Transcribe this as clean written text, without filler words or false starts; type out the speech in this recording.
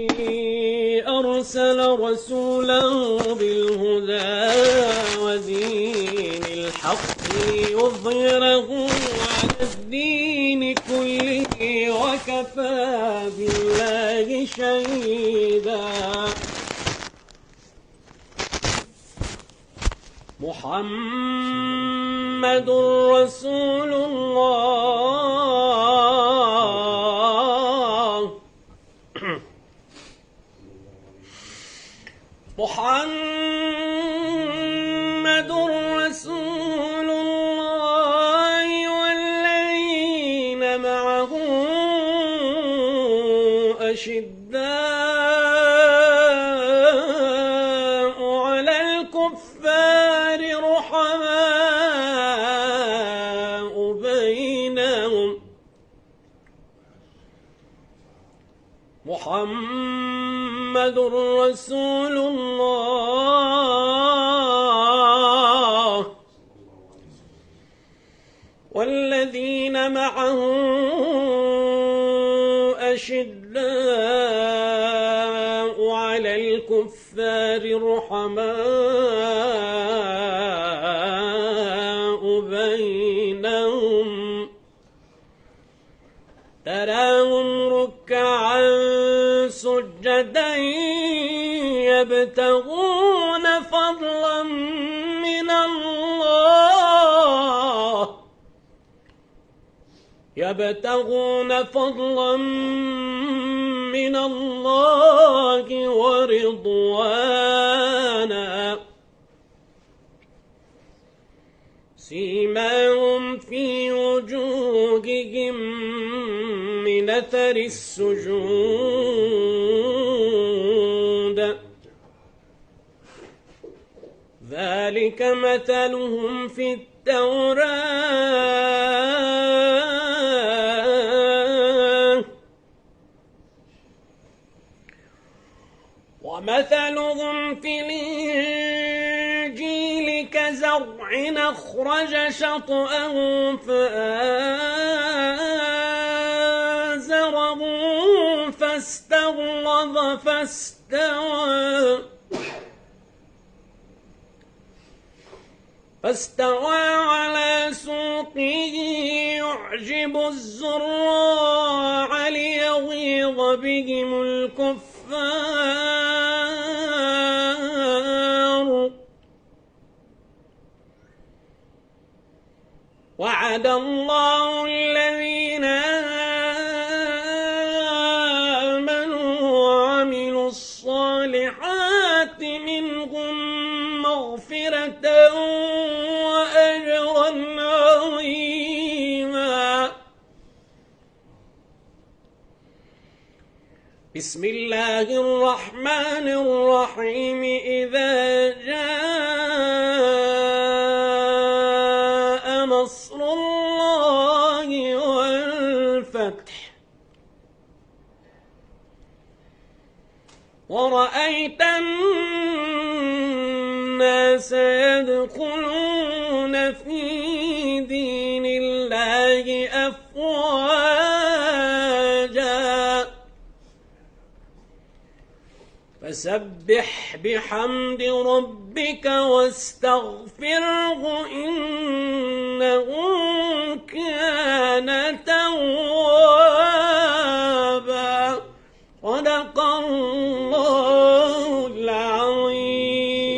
أرسل رسولا بالهدى ودين الحق ليظهره على الدين كله وكفى بالله شهيدا. محمد رسول الله محمد رسول الله والذين معه أشداء على الكفار رحماء بينهم. محمد رسول الله والذين معه أشداء على الكفار رحماء بينهم تراهم ركعا سجدا يبتغون فضلا من الله ورضوانا. سيماهم في وجوههم من أثر السجود ذلك مثلهم في التوراة ومثلهم في الإنجيل كزرع أخرج شطأه فآزره فاستغلظ فاستوى على سوقه يعجب الزراع ليغيظ بهم الكفار. وعد الله الذين آمنوا وعملوا الصالحات منهم مغفرة وأجرا عظيما. بسم الله الرحمن الرحيم. إذا جاء نصر الله والفتح ورأيت الناس يدخلون في دين الله أفواجا فسبح بحمد ربك واستغفره إنه كان توابا. صدق الله العظيم.